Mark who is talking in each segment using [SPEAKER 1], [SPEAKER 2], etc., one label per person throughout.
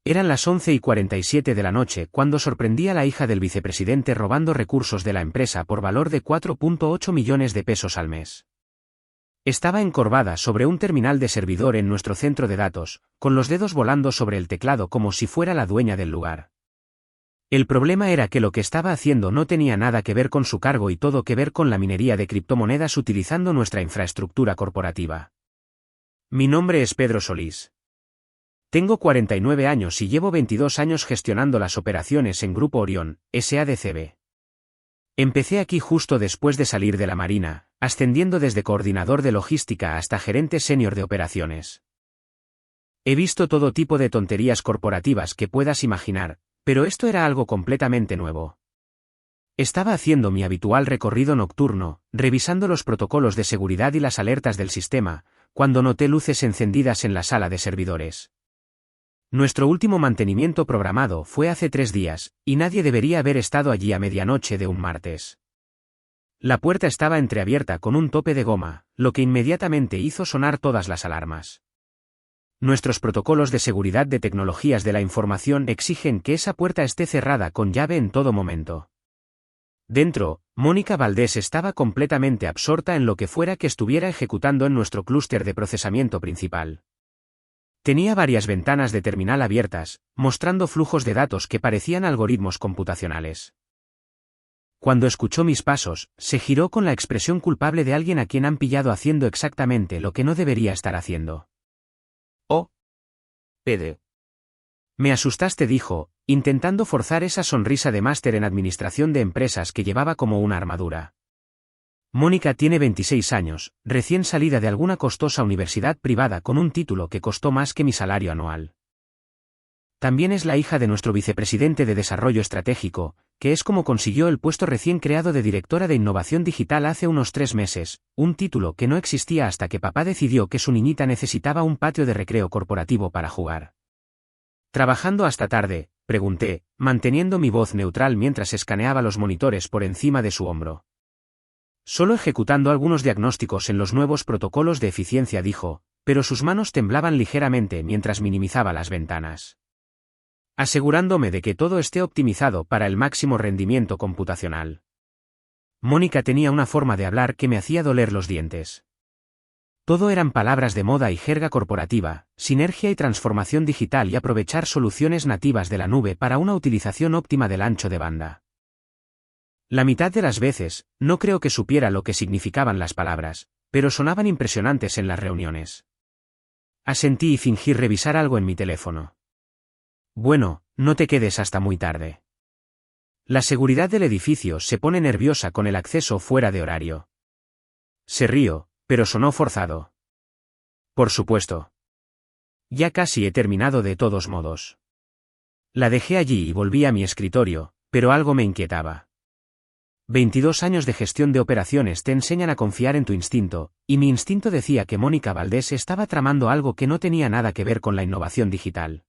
[SPEAKER 1] Eran las 11:47 de la noche cuando sorprendí a la hija del vicepresidente robando recursos de la empresa por valor de 4,8 millones de pesos al mes. Estaba encorvada sobre un terminal de servidor en nuestro centro de datos, con los dedos volando sobre el teclado como si fuera la dueña del lugar. El problema era que lo que estaba haciendo no tenía nada que ver con su cargo y todo que ver con la minería de criptomonedas utilizando nuestra infraestructura corporativa. Mi nombre es Pedro Solís. Tengo 49 años y llevo 22 años gestionando las operaciones en Grupo Orión, SADCB. Empecé aquí justo después de salir de la Marina, ascendiendo desde coordinador de logística hasta gerente senior de operaciones. He visto todo tipo de tonterías corporativas que puedas imaginar, pero esto era algo completamente nuevo. Estaba haciendo mi habitual recorrido nocturno, revisando los protocolos de seguridad y las alertas del sistema, cuando noté luces encendidas en la sala de servidores. Nuestro último mantenimiento programado fue hace 3 días, y nadie debería haber estado allí a medianoche de un martes. La puerta estaba entreabierta con un tope de goma, lo que inmediatamente hizo sonar todas las alarmas. Nuestros protocolos de seguridad de tecnologías de la información exigen que esa puerta esté cerrada con llave en todo momento. Dentro, Mónica Valdés estaba completamente absorta en lo que fuera que estuviera ejecutando en nuestro clúster de procesamiento principal. Tenía varias ventanas de terminal abiertas, mostrando flujos de datos que parecían algoritmos computacionales. Cuando escuchó mis pasos, se giró con la expresión culpable de alguien a quien han pillado haciendo exactamente lo que no debería estar haciendo. «Oh, Pedro. Me asustaste», dijo, intentando forzar esa sonrisa de máster en administración de empresas que llevaba como una armadura. Mónica tiene 26 años, recién salida de alguna costosa universidad privada con un título que costó más que mi salario anual. También es la hija de nuestro vicepresidente de Desarrollo Estratégico, que es como consiguió el puesto recién creado de directora de Innovación Digital hace unos 3 meses, un título que no existía hasta que papá decidió que su niñita necesitaba un patio de recreo corporativo para jugar. ¿Trabajando hasta tarde?, pregunté, manteniendo mi voz neutral mientras escaneaba los monitores por encima de su hombro. Solo ejecutando algunos diagnósticos en los nuevos protocolos de eficiencia, dijo, pero sus manos temblaban ligeramente mientras minimizaba las ventanas. Asegurándome de que todo esté optimizado para el máximo rendimiento computacional. Mónica tenía una forma de hablar que me hacía doler los dientes. Todo eran palabras de moda y jerga corporativa, sinergia y transformación digital y aprovechar soluciones nativas de la nube para una utilización óptima del ancho de banda. La mitad de las veces, no creo que supiera lo que significaban las palabras, pero sonaban impresionantes en las reuniones. Asentí y fingí revisar algo en mi teléfono. Bueno, no te quedes hasta muy tarde. La seguridad del edificio se pone nerviosa con el acceso fuera de horario. Se rió, pero sonó forzado. Por supuesto. Ya casi he terminado de todos modos. La dejé allí y volví a mi escritorio, pero algo me inquietaba. 22 años de gestión de operaciones te enseñan a confiar en tu instinto, y mi instinto decía que Mónica Valdés estaba tramando algo que no tenía nada que ver con la innovación digital.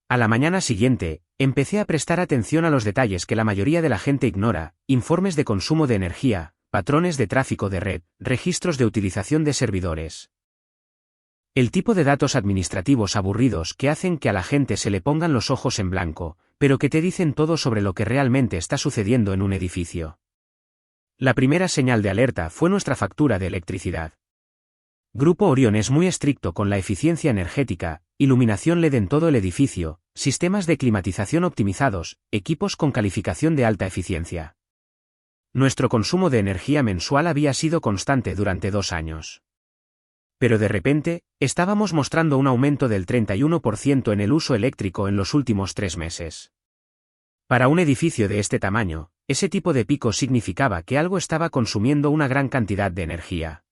[SPEAKER 1] A la mañana siguiente, empecé a prestar atención a los detalles que la mayoría de la gente ignora: informes de consumo de energía, patrones de tráfico de red, registros de utilización de servidores. El tipo de datos administrativos aburridos que hacen que a la gente se le pongan los ojos en blanco, pero que te dicen todo sobre lo que realmente está sucediendo en un edificio. La primera señal de alerta fue nuestra factura de electricidad. Grupo Orión es muy estricto con la eficiencia energética, iluminación LED en todo el edificio, sistemas de climatización optimizados, equipos con calificación de alta eficiencia. Nuestro consumo de energía mensual había sido constante durante 2 años. Pero de repente, estábamos mostrando un aumento del 31% en el uso eléctrico en los últimos 3 meses. Para un edificio de este tamaño, ese tipo de pico significaba que algo estaba consumiendo una gran cantidad de energía.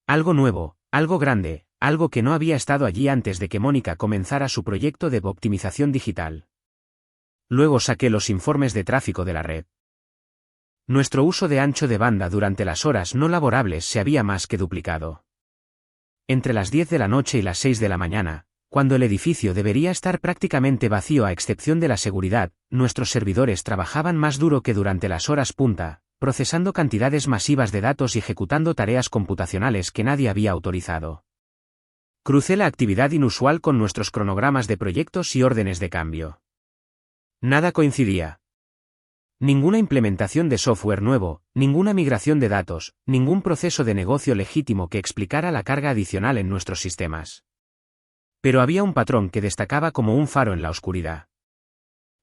[SPEAKER 1] Algo nuevo, algo grande, algo que no había estado allí antes de que Mónica comenzara su proyecto de optimización digital. Luego saqué los informes de tráfico de la red. Nuestro uso de ancho de banda durante las horas no laborables se había más que duplicado. Entre las 10 de la noche y las 6 de la mañana, cuando el edificio debería estar prácticamente vacío a excepción de la seguridad, nuestros servidores trabajaban más duro que durante las horas punta, procesando cantidades masivas de datos y ejecutando tareas computacionales que nadie había autorizado. Crucé la actividad inusual con nuestros cronogramas de proyectos y órdenes de cambio. Nada coincidía. Ninguna implementación de software nuevo, ninguna migración de datos, ningún proceso de negocio legítimo que explicara la carga adicional en nuestros sistemas. Pero había un patrón que destacaba como un faro en la oscuridad.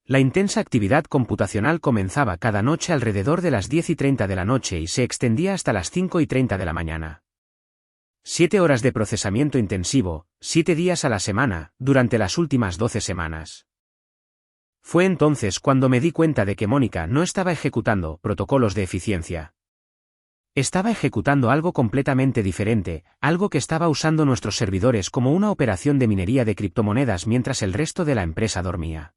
[SPEAKER 1] La intensa actividad computacional comenzaba cada noche alrededor de las 10:30 de la noche y se extendía hasta las 5:30 de la mañana. 7 horas de procesamiento intensivo, 7 días a la semana, durante las últimas 12 semanas. Fue entonces cuando me di cuenta de que Mónica no estaba ejecutando protocolos de eficiencia. Estaba ejecutando algo completamente diferente, algo que estaba usando nuestros servidores como una operación de minería de criptomonedas mientras el resto de la empresa dormía.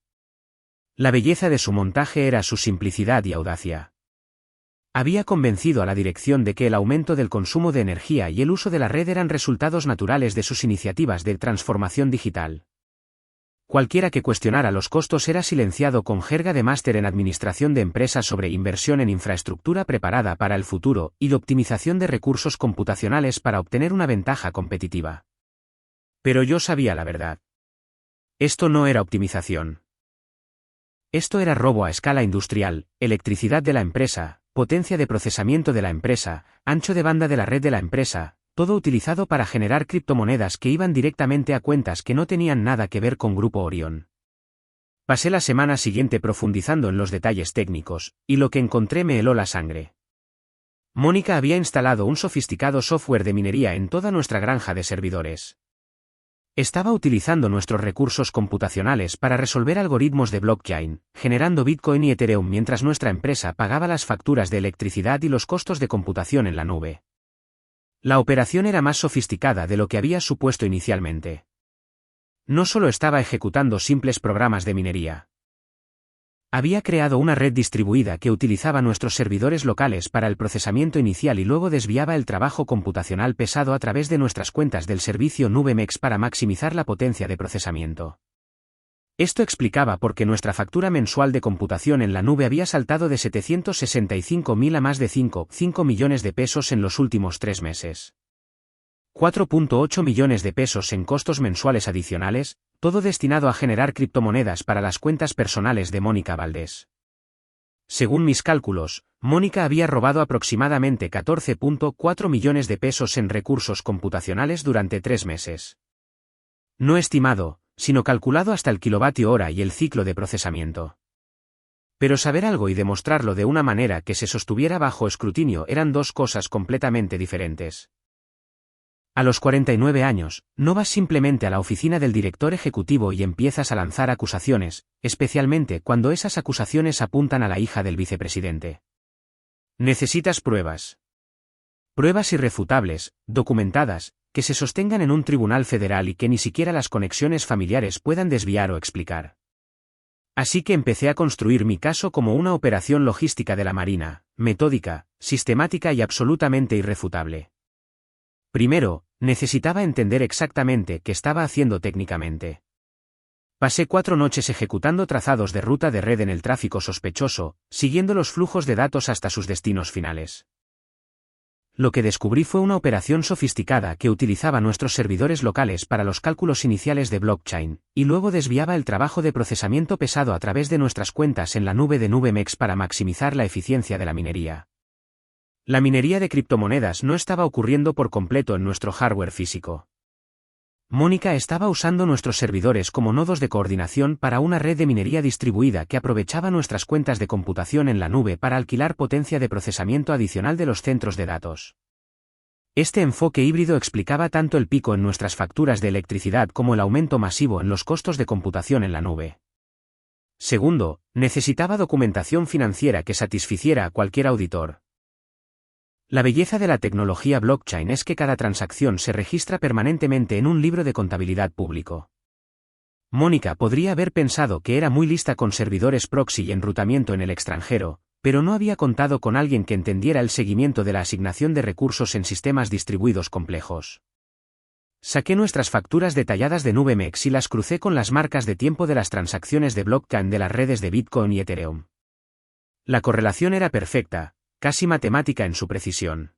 [SPEAKER 1] La belleza de su montaje era su simplicidad y audacia. Había convencido a la dirección de que el aumento del consumo de energía y el uso de la red eran resultados naturales de sus iniciativas de transformación digital. Cualquiera que cuestionara los costos era silenciado con jerga de máster en administración de empresas sobre inversión en infraestructura preparada para el futuro y de optimización de recursos computacionales para obtener una ventaja competitiva. Pero yo sabía la verdad. Esto no era optimización. Esto era robo a escala industrial, electricidad de la empresa, potencia de procesamiento de la empresa, ancho de banda de la red de la empresa, todo utilizado para generar criptomonedas que iban directamente a cuentas que no tenían nada que ver con Grupo Orión. Pasé la semana siguiente profundizando en los detalles técnicos, y lo que encontré me heló la sangre. Mónica había instalado un sofisticado software de minería en toda nuestra granja de servidores. Estaba utilizando nuestros recursos computacionales para resolver algoritmos de blockchain, generando Bitcoin y Ethereum mientras nuestra empresa pagaba las facturas de electricidad y los costos de computación en la nube. La operación era más sofisticada de lo que había supuesto inicialmente. No solo estaba ejecutando simples programas de minería. Había creado una red distribuida que utilizaba nuestros servidores locales para el procesamiento inicial y luego desviaba el trabajo computacional pesado a través de nuestras cuentas del servicio NubeMex para maximizar la potencia de procesamiento. Esto explicaba por qué nuestra factura mensual de computación en la nube había saltado de 765.000 a más de 5 millones de pesos en los últimos 3 meses. 4.8 millones de pesos en costos mensuales adicionales, todo destinado a generar criptomonedas para las cuentas personales de Mónica Valdés. Según mis cálculos, Mónica había robado aproximadamente 14.4 millones de pesos en recursos computacionales durante 3 meses. No estimado, sino calculado hasta el kilovatio hora y el ciclo de procesamiento. Pero saber algo y demostrarlo de una manera que se sostuviera bajo escrutinio eran dos cosas completamente diferentes. A los 49 años, no vas simplemente a la oficina del director ejecutivo y empiezas a lanzar acusaciones, especialmente cuando esas acusaciones apuntan a la hija del vicepresidente. Necesitas pruebas. Pruebas irrefutables, documentadas, que se sostengan en un tribunal federal y que ni siquiera las conexiones familiares puedan desviar o explicar. Así que empecé a construir mi caso como una operación logística de la Marina, metódica, sistemática y absolutamente irrefutable. Primero, necesitaba entender exactamente qué estaba haciendo técnicamente. Pasé 4 noches ejecutando trazados de ruta de red en el tráfico sospechoso, siguiendo los flujos de datos hasta sus destinos finales. Lo que descubrí fue una operación sofisticada que utilizaba nuestros servidores locales para los cálculos iniciales de blockchain, y luego desviaba el trabajo de procesamiento pesado a través de nuestras cuentas en la nube de NubeMex para maximizar la eficiencia de la minería. La minería de criptomonedas no estaba ocurriendo por completo en nuestro hardware físico. Mónica estaba usando nuestros servidores como nodos de coordinación para una red de minería distribuida que aprovechaba nuestras cuentas de computación en la nube para alquilar potencia de procesamiento adicional de los centros de datos. Este enfoque híbrido explicaba tanto el pico en nuestras facturas de electricidad como el aumento masivo en los costos de computación en la nube. Segundo, necesitaba documentación financiera que satisficiera a cualquier auditor. La belleza de la tecnología blockchain es que cada transacción se registra permanentemente en un libro de contabilidad público. Mónica podría haber pensado que era muy lista con servidores proxy y enrutamiento en el extranjero, pero no había contado con alguien que entendiera el seguimiento de la asignación de recursos en sistemas distribuidos complejos. Saqué nuestras facturas detalladas de NubeMex y las crucé con las marcas de tiempo de las transacciones de blockchain de las redes de Bitcoin y Ethereum. La correlación era perfecta, casi matemática en su precisión.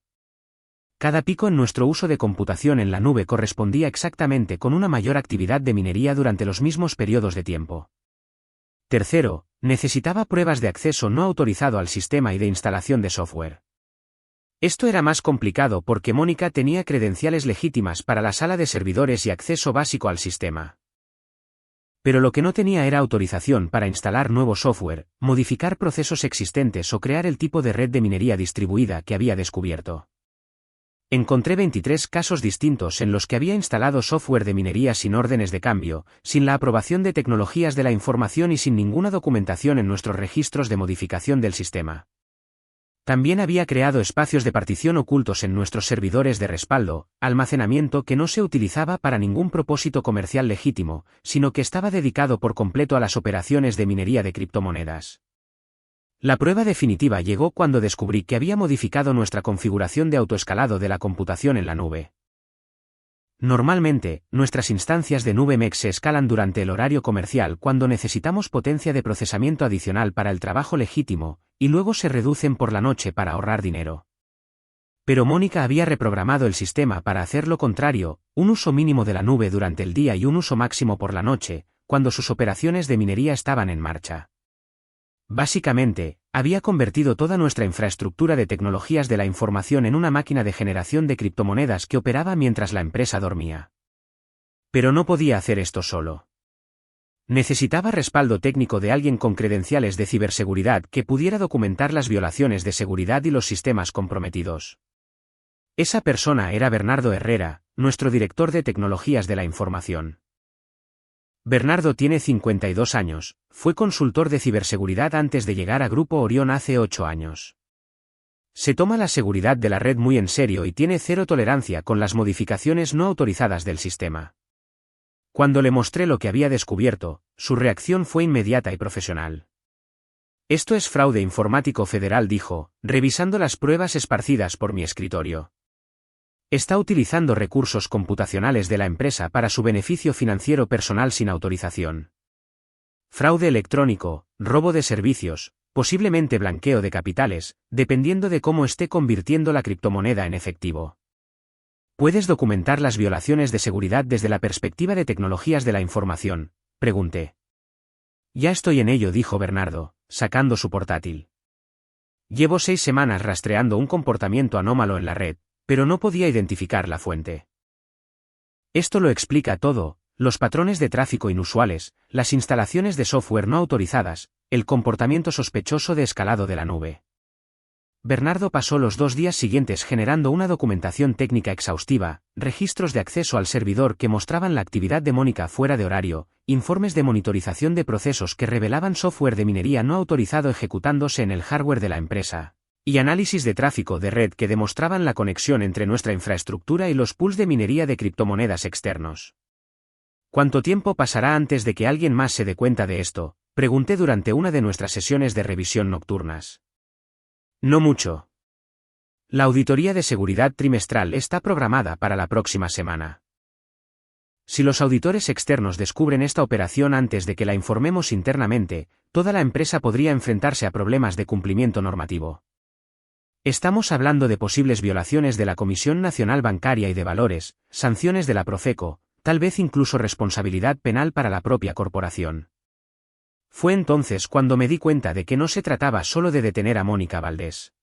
[SPEAKER 1] Cada pico en nuestro uso de computación en la nube correspondía exactamente con una mayor actividad de minería durante los mismos periodos de tiempo. Tercero, necesitaba pruebas de acceso no autorizado al sistema y de instalación de software. Esto era más complicado porque Mónica tenía credenciales legítimas para la sala de servidores y acceso básico al sistema. Pero lo que no tenía era autorización para instalar nuevo software, modificar procesos existentes o crear el tipo de red de minería distribuida que había descubierto. Encontré 23 casos distintos en los que había instalado software de minería sin órdenes de cambio, sin la aprobación de tecnologías de la información y sin ninguna documentación en nuestros registros de modificación del sistema. También había creado espacios de partición ocultos en nuestros servidores de respaldo, almacenamiento que no se utilizaba para ningún propósito comercial legítimo, sino que estaba dedicado por completo a las operaciones de minería de criptomonedas. La prueba definitiva llegó cuando descubrí que había modificado nuestra configuración de autoescalado de la computación en la nube. Normalmente, nuestras instancias de nube MEX se escalan durante el horario comercial cuando necesitamos potencia de procesamiento adicional para el trabajo legítimo, y luego se reducen por la noche para ahorrar dinero. Pero Mónica había reprogramado el sistema para hacer lo contrario, un uso mínimo de la nube durante el día y un uso máximo por la noche, cuando sus operaciones de minería estaban en marcha. Básicamente, había convertido toda nuestra infraestructura de tecnologías de la información en una máquina de generación de criptomonedas que operaba mientras la empresa dormía. Pero no podía hacer esto solo. Necesitaba respaldo técnico de alguien con credenciales de ciberseguridad que pudiera documentar las violaciones de seguridad y los sistemas comprometidos. Esa persona era Bernardo Herrera, nuestro director de tecnologías de la información. Bernardo tiene 52 años, fue consultor de ciberseguridad antes de llegar a Grupo Orión hace 8 años. Se toma la seguridad de la red muy en serio y tiene cero tolerancia con las modificaciones no autorizadas del sistema. Cuando le mostré lo que había descubierto, su reacción fue inmediata y profesional. Esto es fraude informático federal, dijo, revisando las pruebas esparcidas por mi escritorio. Está utilizando recursos computacionales de la empresa para su beneficio financiero personal sin autorización. Fraude electrónico, robo de servicios, posiblemente blanqueo de capitales, dependiendo de cómo esté convirtiendo la criptomoneda en efectivo. ¿Puedes documentar las violaciones de seguridad desde la perspectiva de tecnologías de la información?, pregunté. Ya estoy en ello, dijo Bernardo, sacando su portátil. Llevo 6 semanas rastreando un comportamiento anómalo en la red, pero no podía identificar la fuente. Esto lo explica todo: los patrones de tráfico inusuales, las instalaciones de software no autorizadas, el comportamiento sospechoso de escalado de la nube. Bernardo pasó los 2 días siguientes generando una documentación técnica exhaustiva, registros de acceso al servidor que mostraban la actividad de Mónica fuera de horario, informes de monitorización de procesos que revelaban software de minería no autorizado ejecutándose en el hardware de la empresa, y análisis de tráfico de red que demostraban la conexión entre nuestra infraestructura y los pools de minería de criptomonedas externos. ¿Cuánto tiempo pasará antes de que alguien más se dé cuenta de esto?, pregunté durante una de nuestras sesiones de revisión nocturnas. No mucho. La auditoría de seguridad trimestral está programada para la próxima semana. Si los auditores externos descubren esta operación antes de que la informemos internamente, toda la empresa podría enfrentarse a problemas de cumplimiento normativo. Estamos hablando de posibles violaciones de la Comisión Nacional Bancaria y de Valores, sanciones de la Profeco, tal vez incluso responsabilidad penal para la propia corporación. Fue entonces cuando me di cuenta de que no se trataba solo de detener a Mónica Valdés.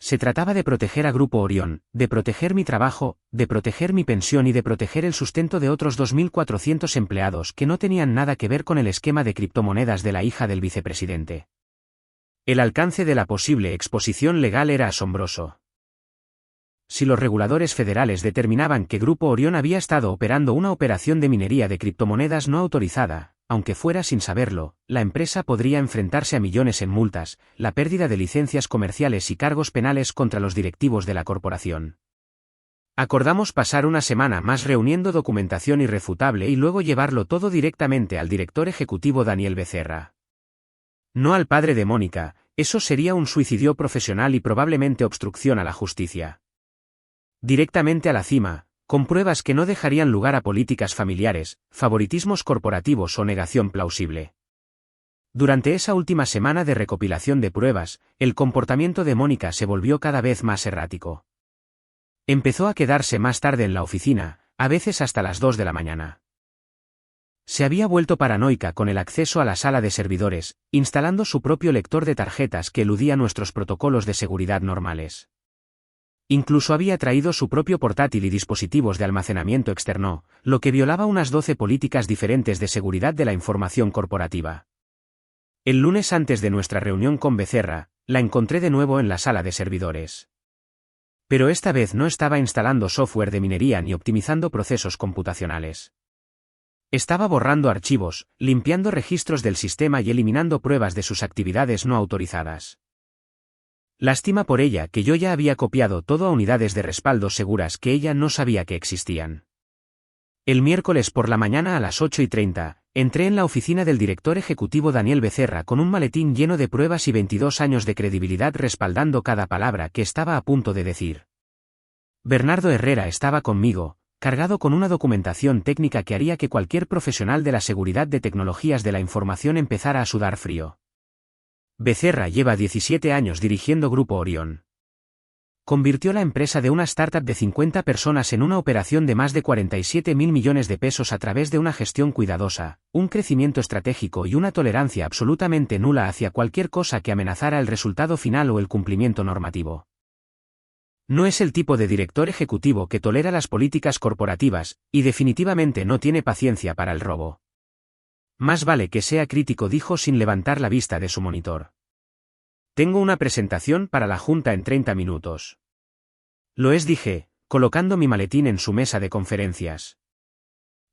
[SPEAKER 1] Se trataba de proteger a Grupo Orión, de proteger mi trabajo, de proteger mi pensión y de proteger el sustento de otros 2.400 empleados que no tenían nada que ver con el esquema de criptomonedas de la hija del vicepresidente. El alcance de la posible exposición legal era asombroso. Si los reguladores federales determinaban que Grupo Orión había estado operando una operación de minería de criptomonedas no autorizada, aunque fuera sin saberlo, la empresa podría enfrentarse a millones en multas, la pérdida de licencias comerciales y cargos penales contra los directivos de la corporación. Acordamos pasar una semana más reuniendo documentación irrefutable y luego llevarlo todo directamente al director ejecutivo Daniel Becerra. No al padre de Mónica, eso sería un suicidio profesional y probablemente obstrucción a la justicia. Directamente a la cima, con pruebas que no dejarían lugar a políticas familiares, favoritismos corporativos o negación plausible. Durante esa última semana de recopilación de pruebas, el comportamiento de Mónica se volvió cada vez más errático. Empezó a quedarse más tarde en la oficina, a veces hasta las 2 de la mañana. Se había vuelto paranoica con el acceso a la sala de servidores, instalando su propio lector de tarjetas que eludía nuestros protocolos de seguridad normales. Incluso había traído su propio portátil y dispositivos de almacenamiento externo, lo que violaba unas 12 políticas diferentes de seguridad de la información corporativa. El lunes antes de nuestra reunión con Becerra, la encontré de nuevo en la sala de servidores. Pero esta vez no estaba instalando software de minería ni optimizando procesos computacionales. Estaba borrando archivos, limpiando registros del sistema y eliminando pruebas de sus actividades no autorizadas. Lástima por ella que yo ya había copiado todo a unidades de respaldo seguras que ella no sabía que existían. El miércoles por la mañana a las 8:30, entré en la oficina del director ejecutivo Daniel Becerra con un maletín lleno de pruebas y 22 años de credibilidad respaldando cada palabra que estaba a punto de decir. Bernardo Herrera estaba conmigo, cargado con una documentación técnica que haría que cualquier profesional de la seguridad de tecnologías de la información empezara a sudar frío. Becerra lleva 17 años dirigiendo Grupo Orión. Convirtió la empresa de una startup de 50 personas en una operación de más de 47.000 millones de pesos a través de una gestión cuidadosa, un crecimiento estratégico y una tolerancia absolutamente nula hacia cualquier cosa que amenazara el resultado final o el cumplimiento normativo. No es el tipo de director ejecutivo que tolera las políticas corporativas, y definitivamente no tiene paciencia para el robo. Más vale que sea crítico, dijo sin levantar la vista de su monitor. Tengo una presentación para la junta en 30 minutos. Lo es, dije, colocando mi maletín en su mesa de conferencias.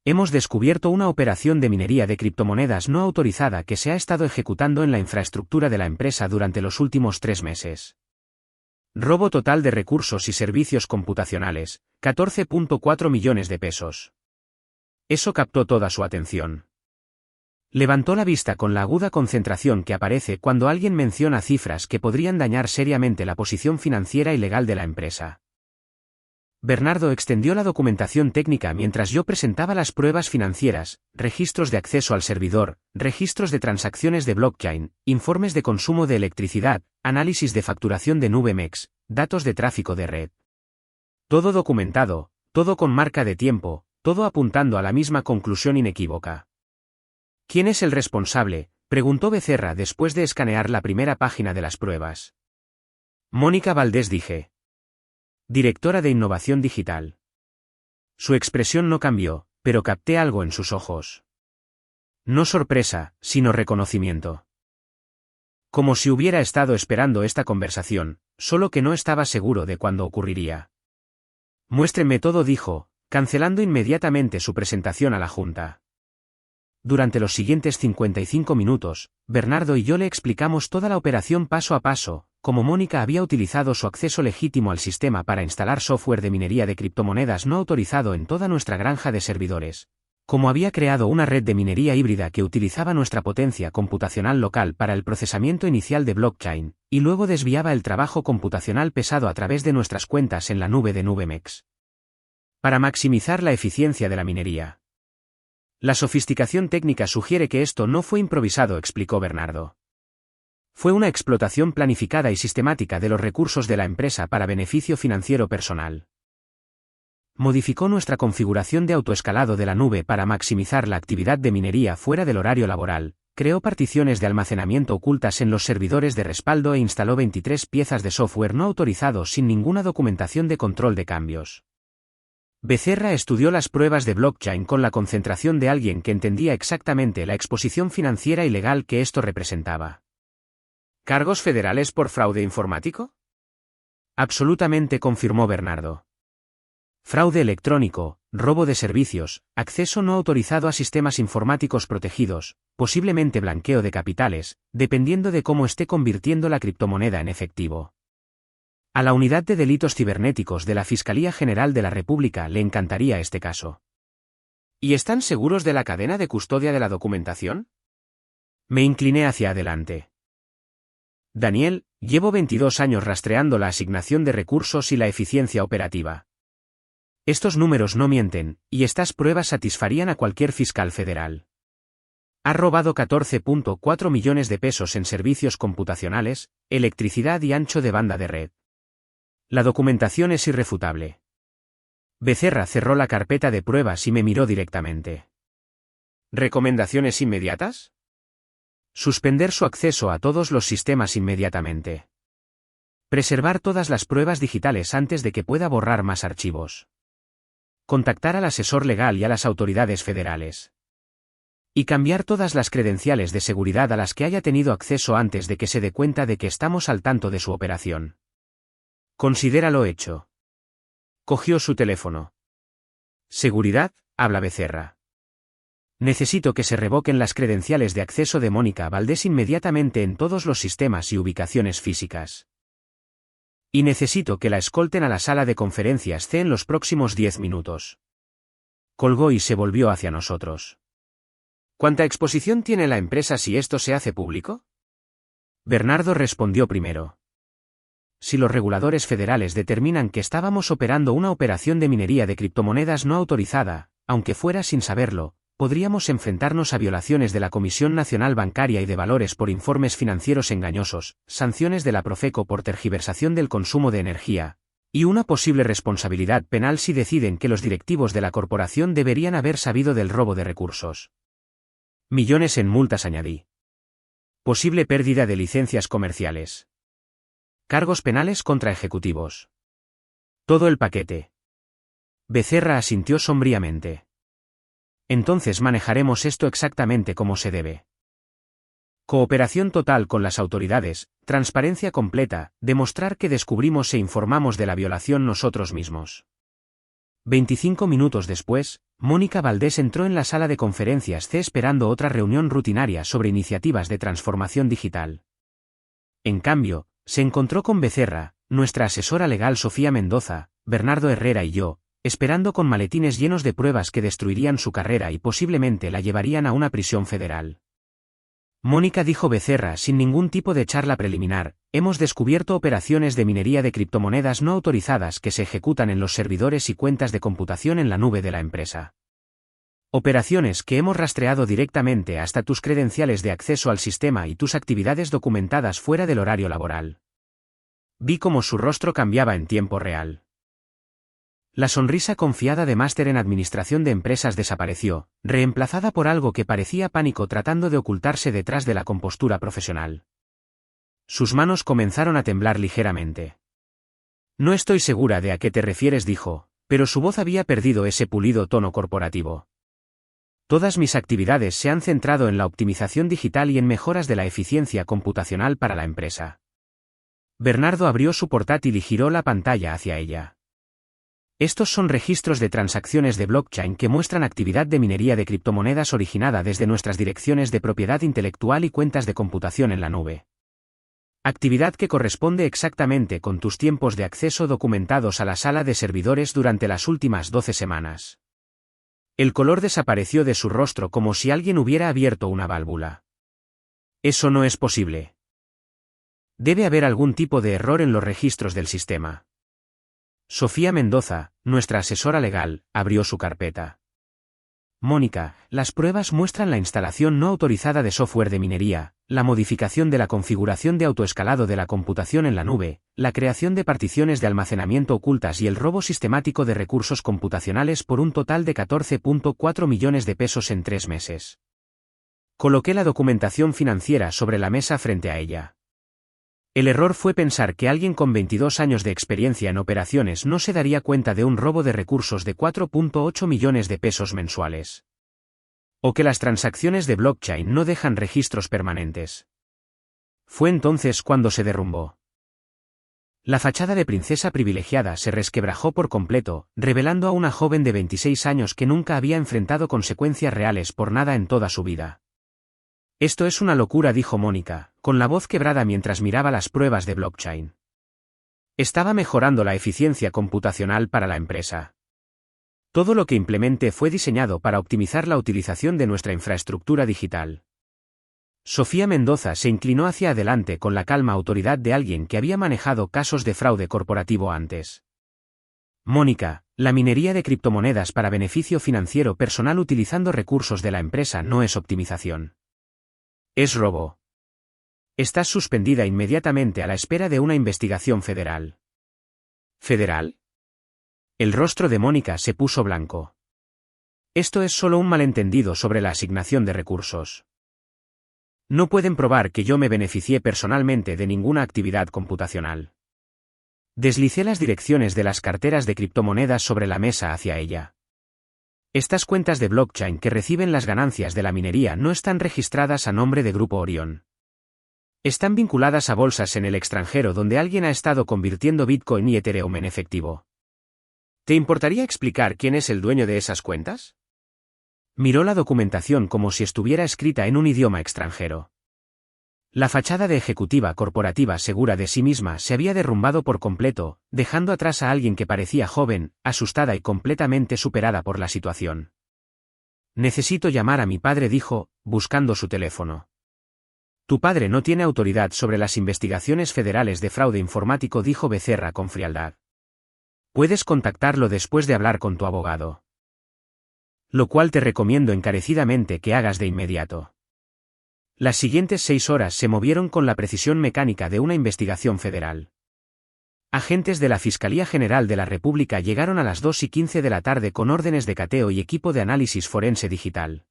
[SPEAKER 1] Hemos descubierto una operación de minería de criptomonedas no autorizada que se ha estado ejecutando en la infraestructura de la empresa durante los últimos 3 meses. Robo total de recursos y servicios computacionales, 14.4 millones de pesos. Eso captó toda su atención. Levantó la vista con la aguda concentración que aparece cuando alguien menciona cifras que podrían dañar seriamente la posición financiera y legal de la empresa. Bernardo extendió la documentación técnica mientras yo presentaba las pruebas financieras, registros de acceso al servidor, registros de transacciones de blockchain, informes de consumo de electricidad, análisis de facturación de nube MEX, datos de tráfico de red. Todo documentado, todo con marca de tiempo, todo apuntando a la misma conclusión inequívoca. ¿Quién es el responsable?, preguntó Becerra después de escanear la primera página de las pruebas. Mónica Valdés, dije. Directora de Innovación Digital. Su expresión no cambió, pero capté algo en sus ojos. No sorpresa, sino reconocimiento. Como si hubiera estado esperando esta conversación, solo que no estaba seguro de cuándo ocurriría. Muéstrenme todo, dijo, cancelando inmediatamente su presentación a la junta. Durante los siguientes 55 minutos, Bernardo y yo le explicamos toda la operación paso a paso, cómo Mónica había utilizado su acceso legítimo al sistema para instalar software de minería de criptomonedas no autorizado en toda nuestra granja de servidores, cómo había creado una red de minería híbrida que utilizaba nuestra potencia computacional local para el procesamiento inicial de blockchain, y luego desviaba el trabajo computacional pesado a través de nuestras cuentas en la nube de NubeMex. Para maximizar la eficiencia de la minería. La sofisticación técnica sugiere que esto no fue improvisado, explicó Bernardo. Fue una explotación planificada y sistemática de los recursos de la empresa para beneficio financiero personal. Modificó nuestra configuración de autoescalado de la nube para maximizar la actividad de minería fuera del horario laboral, creó particiones de almacenamiento ocultas en los servidores de respaldo e instaló 23 piezas de software no autorizado sin ninguna documentación de control de cambios. Becerra estudió las pruebas de blockchain con la concentración de alguien que entendía exactamente la exposición financiera y legal que esto representaba. ¿Cargos federales por fraude informático? Absolutamente, confirmó Bernardo. Fraude electrónico, robo de servicios, acceso no autorizado a sistemas informáticos protegidos, posiblemente blanqueo de capitales, dependiendo de cómo esté convirtiendo la criptomoneda en efectivo. A la Unidad de Delitos Cibernéticos de la Fiscalía General de la República le encantaría este caso. ¿Y están seguros de la cadena de custodia de la documentación? Me incliné hacia adelante. Daniel, llevo 22 años rastreando la asignación de recursos y la eficiencia operativa. Estos números no mienten, y estas pruebas satisfarían a cualquier fiscal federal. Ha robado 14.4 millones de pesos en servicios computacionales, electricidad y ancho de banda de red. La documentación es irrefutable. Becerra cerró la carpeta de pruebas y me miró directamente. ¿Recomendaciones inmediatas? Suspender su acceso a todos los sistemas inmediatamente. Preservar todas las pruebas digitales antes de que pueda borrar más archivos. Contactar al asesor legal y a las autoridades federales. Y cambiar todas las credenciales de seguridad a las que haya tenido acceso antes de que se dé cuenta de que estamos al tanto de su operación. Considéralo hecho. Cogió su teléfono. Seguridad, habla Becerra. Necesito que se revoquen las credenciales de acceso de Mónica Valdés inmediatamente en todos los sistemas y ubicaciones físicas. Y necesito que la escolten a la sala de conferencias C en los próximos 10 minutos. Colgó y se volvió hacia nosotros. ¿Cuánta exposición tiene la empresa si esto se hace público? Bernardo respondió primero. Si los reguladores federales determinan que estábamos operando una operación de minería de criptomonedas no autorizada, aunque fuera sin saberlo, podríamos enfrentarnos a violaciones de la Comisión Nacional Bancaria y de Valores por informes financieros engañosos, sanciones de la Profeco por tergiversación del consumo de energía, y una posible responsabilidad penal si deciden que los directivos de la corporación deberían haber sabido del robo de recursos. Millones en multas, añadí. Posible pérdida de licencias comerciales. Cargos penales contra ejecutivos. Todo el paquete. Becerra asintió sombríamente. Entonces manejaremos esto exactamente como se debe. Cooperación total con las autoridades, transparencia completa, demostrar que descubrimos e informamos de la violación nosotros mismos. 25 minutos después, Mónica Valdés entró en la sala de conferencias C esperando otra reunión rutinaria sobre iniciativas de transformación digital. En cambio, se encontró con Becerra, nuestra asesora legal Sofía Mendoza, Bernardo Herrera y yo, esperando con maletines llenos de pruebas que destruirían su carrera y posiblemente la llevarían a una prisión federal. Mónica, dijo Becerra sin ningún tipo de charla preliminar, hemos descubierto operaciones de minería de criptomonedas no autorizadas que se ejecutan en los servidores y cuentas de computación en la nube de la empresa. Operaciones que hemos rastreado directamente hasta tus credenciales de acceso al sistema y tus actividades documentadas fuera del horario laboral. Vi cómo su rostro cambiaba en tiempo real. La sonrisa confiada de máster en administración de empresas desapareció, reemplazada por algo que parecía pánico tratando de ocultarse detrás de la compostura profesional. Sus manos comenzaron a temblar ligeramente. No estoy segura de a qué te refieres, dijo, pero su voz había perdido ese pulido tono corporativo. Todas mis actividades se han centrado en la optimización digital y en mejoras de la eficiencia computacional para la empresa. Bernardo abrió su portátil y giró la pantalla hacia ella. Estos son registros de transacciones de blockchain que muestran actividad de minería de criptomonedas originada desde nuestras direcciones de propiedad intelectual y cuentas de computación en la nube. Actividad que corresponde exactamente con tus tiempos de acceso documentados a la sala de servidores durante las últimas 12 semanas. El color desapareció de su rostro como si alguien hubiera abierto una válvula. Eso no es posible. Debe haber algún tipo de error en los registros del sistema. Sofía Mendoza, nuestra asesora legal, abrió su carpeta. Mónica, las pruebas muestran la instalación no autorizada de software de minería, la modificación de la configuración de autoescalado de la computación en la nube, la creación de particiones de almacenamiento ocultas y el robo sistemático de recursos computacionales por un total de 14.4 millones de pesos en 3 meses. Coloqué la documentación financiera sobre la mesa frente a ella. El error fue pensar que alguien con 22 años de experiencia en operaciones no se daría cuenta de un robo de recursos de 4.8 millones de pesos mensuales. O que las transacciones de blockchain no dejan registros permanentes. Fue entonces cuando se derrumbó. La fachada de princesa privilegiada se resquebrajó por completo, revelando a una joven de 26 años que nunca había enfrentado consecuencias reales por nada en toda su vida. Esto es una locura, dijo Mónica, con la voz quebrada mientras miraba las pruebas de blockchain. Estaba mejorando la eficiencia computacional para la empresa. Todo lo que implementé fue diseñado para optimizar la utilización de nuestra infraestructura digital. Sofía Mendoza se inclinó hacia adelante con la calma autoridad de alguien que había manejado casos de fraude corporativo antes. Mónica, la minería de criptomonedas para beneficio financiero personal utilizando recursos de la empresa no es optimización. Es robo. Estás suspendida inmediatamente a la espera de una investigación federal. ¿Federal? El rostro de Mónica se puso blanco. Esto es solo un malentendido sobre la asignación de recursos. No pueden probar que yo me beneficié personalmente de ninguna actividad computacional. Deslicé las direcciones de las carteras de criptomonedas sobre la mesa hacia ella. Estas cuentas de blockchain que reciben las ganancias de la minería no están registradas a nombre de Grupo Orión. Están vinculadas a bolsas en el extranjero donde alguien ha estado convirtiendo Bitcoin y Ethereum en efectivo. ¿Te importaría explicar quién es el dueño de esas cuentas? Miró la documentación como si estuviera escrita en un idioma extranjero. La fachada de ejecutiva corporativa segura de sí misma se había derrumbado por completo, dejando atrás a alguien que parecía joven, asustada y completamente superada por la situación. Necesito llamar a mi padre, dijo, buscando su teléfono. Tu padre no tiene autoridad sobre las investigaciones federales de fraude informático, dijo Becerra con frialdad. Puedes contactarlo después de hablar con tu abogado. Lo cual te recomiendo encarecidamente que hagas de inmediato. Las siguientes 6 horas se movieron con la precisión mecánica de una investigación federal. Agentes de la Fiscalía General de la República llegaron a las 2:15 de la tarde con órdenes de cateo y equipo de análisis forense digital.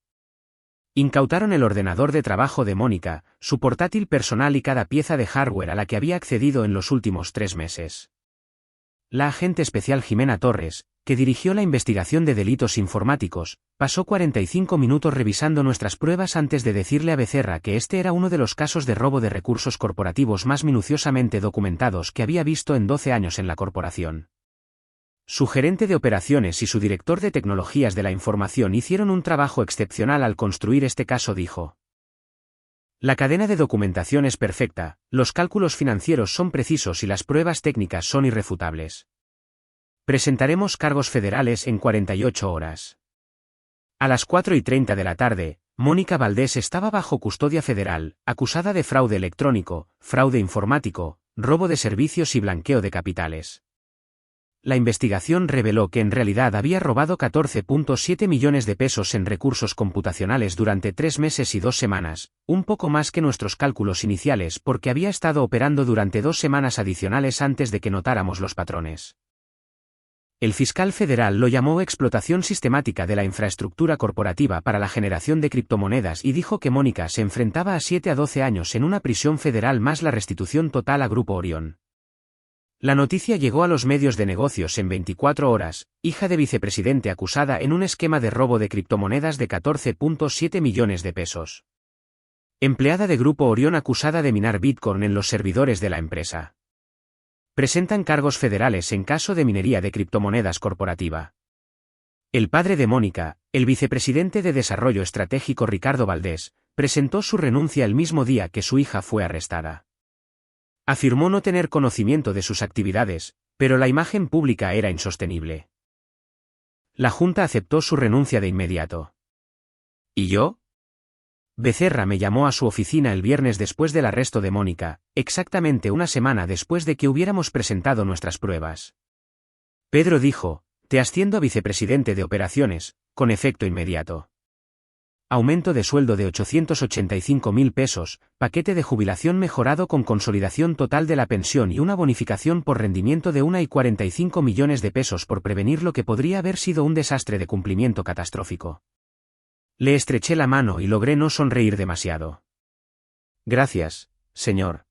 [SPEAKER 1] Incautaron el ordenador de trabajo de Mónica, su portátil personal y cada pieza de hardware a la que había accedido en los últimos 3 meses. La agente especial Jimena Torres, que dirigió la investigación de delitos informáticos, pasó 45 minutos revisando nuestras pruebas antes de decirle a Becerra que este era uno de los casos de robo de recursos corporativos más minuciosamente documentados que había visto en 12 años en la corporación. Su gerente de operaciones y su director de tecnologías de la información hicieron un trabajo excepcional al construir este caso, dijo. La cadena de documentación es perfecta, los cálculos financieros son precisos y las pruebas técnicas son irrefutables. Presentaremos cargos federales en 48 horas. A las 4:30 de la tarde, Mónica Valdés estaba bajo custodia federal, acusada de fraude electrónico, fraude informático, robo de servicios y blanqueo de capitales. La investigación reveló que en realidad había robado 14.7 millones de pesos en recursos computacionales durante 3 meses y 2 semanas, un poco más que nuestros cálculos iniciales porque había estado operando durante 2 semanas adicionales antes de que notáramos los patrones. El fiscal federal lo llamó explotación sistemática de la infraestructura corporativa para la generación de criptomonedas y dijo que Mónica se enfrentaba a 7 a 12 años en una prisión federal más la restitución total a Grupo Orión. La noticia llegó a los medios de negocios en 24 horas, hija de vicepresidente acusada en un esquema de robo de criptomonedas de 14.7 millones de pesos. Empleada de Grupo Orión acusada de minar Bitcoin en los servidores de la empresa. Presentan cargos federales en caso de minería de criptomonedas corporativa. El padre de Mónica, el vicepresidente de Desarrollo Estratégico Ricardo Valdés, presentó su renuncia el mismo día que su hija fue arrestada. Afirmó no tener conocimiento de sus actividades, pero la imagen pública era insostenible. La Junta aceptó su renuncia de inmediato. ¿Y yo? Becerra me llamó a su oficina el viernes después del arresto de Mónica, exactamente una semana después de que hubiéramos presentado nuestras pruebas. Pedro dijo, te asciendo a vicepresidente de operaciones, con efecto inmediato. Aumento de sueldo de 885.000 pesos, paquete de jubilación mejorado con consolidación total de la pensión y una bonificación por rendimiento de 1,45 millones de pesos por prevenir lo que podría haber sido un desastre de cumplimiento catastrófico. Le estreché la mano y logré no sonreír demasiado. Gracias, señor.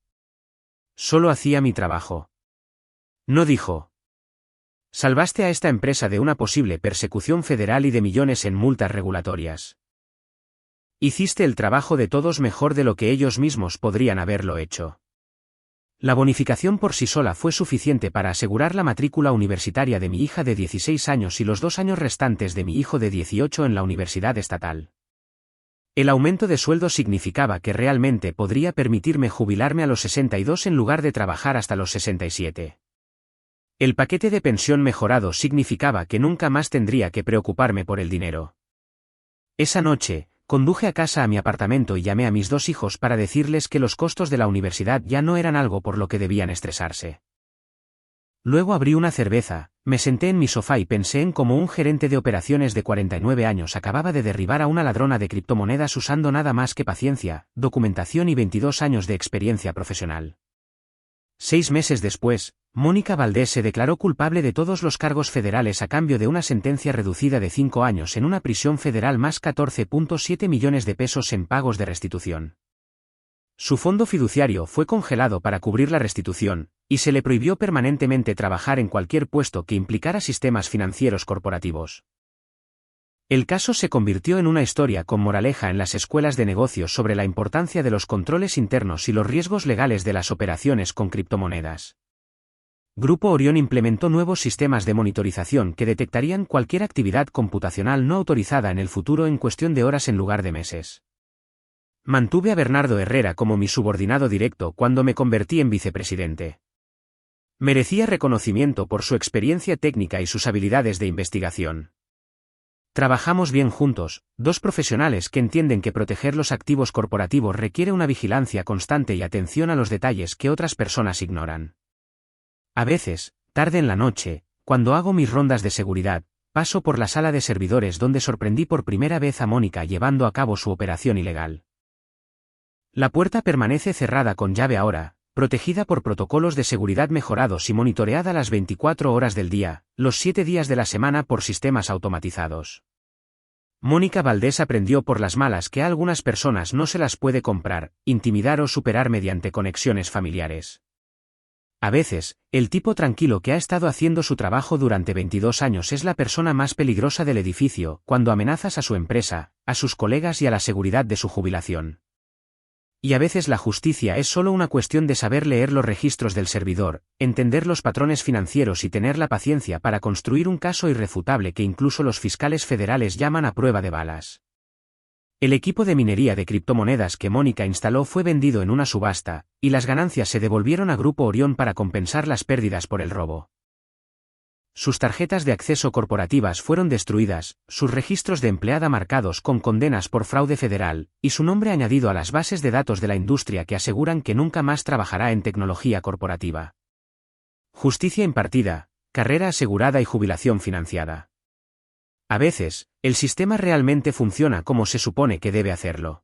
[SPEAKER 1] Solo hacía mi trabajo. No dijo. Salvaste a esta empresa de una posible persecución federal y de millones en multas regulatorias. Hiciste el trabajo de todos mejor de lo que ellos mismos podrían haberlo hecho. La bonificación por sí sola fue suficiente para asegurar la matrícula universitaria de mi hija de 16 años y los 2 años restantes de mi hijo de 18 en la universidad estatal. El aumento de sueldo significaba que realmente podría permitirme jubilarme a los 62 en lugar de trabajar hasta los 67. El paquete de pensión mejorado significaba que nunca más tendría que preocuparme por el dinero. Esa noche, conduje a casa a mi apartamento y llamé a mis 2 hijos para decirles que los costos de la universidad ya no eran algo por lo que debían estresarse. Luego abrí una cerveza, me senté en mi sofá y pensé en cómo un gerente de operaciones de 49 años acababa de derribar a una ladrona de criptomonedas usando nada más que paciencia, documentación y 22 años de experiencia profesional. 6 meses después, Mónica Valdés se declaró culpable de todos los cargos federales a cambio de una sentencia reducida de 5 años en una prisión federal más 14,7 millones de pesos en pagos de restitución. Su fondo fiduciario fue congelado para cubrir la restitución, y se le prohibió permanentemente trabajar en cualquier puesto que implicara sistemas financieros corporativos. El caso se convirtió en una historia con moraleja en las escuelas de negocios sobre la importancia de los controles internos y los riesgos legales de las operaciones con criptomonedas. Grupo Orión implementó nuevos sistemas de monitorización que detectarían cualquier actividad computacional no autorizada en el futuro en cuestión de horas en lugar de meses. Mantuve a Bernardo Herrera como mi subordinado directo cuando me convertí en vicepresidente. Merecía reconocimiento por su experiencia técnica y sus habilidades de investigación. Trabajamos bien juntos, dos profesionales que entienden que proteger los activos corporativos requiere una vigilancia constante y atención a los detalles que otras personas ignoran. A veces, tarde en la noche, cuando hago mis rondas de seguridad, paso por la sala de servidores donde sorprendí por primera vez a Mónica llevando a cabo su operación ilegal. La puerta permanece cerrada con llave ahora, protegida por protocolos de seguridad mejorados y monitoreada las 24 horas del día, los 7 días de la semana por sistemas automatizados. Mónica Valdés aprendió por las malas que a algunas personas no se las puede comprar, intimidar o superar mediante conexiones familiares. A veces, el tipo tranquilo que ha estado haciendo su trabajo durante 22 años es la persona más peligrosa del edificio cuando amenazas a su empresa, a sus colegas y a la seguridad de su jubilación. Y a veces la justicia es solo una cuestión de saber leer los registros del servidor, entender los patrones financieros y tener la paciencia para construir un caso irrefutable que incluso los fiscales federales llaman a prueba de balas. El equipo de minería de criptomonedas que Mónica instaló fue vendido en una subasta, y las ganancias se devolvieron a Grupo Orión para compensar las pérdidas por el robo. Sus tarjetas de acceso corporativas fueron destruidas, sus registros de empleada marcados con condenas por fraude federal, y su nombre añadido a las bases de datos de la industria que aseguran que nunca más trabajará en tecnología corporativa. Justicia impartida, carrera asegurada y jubilación financiada. A veces, el sistema realmente funciona como se supone que debe hacerlo.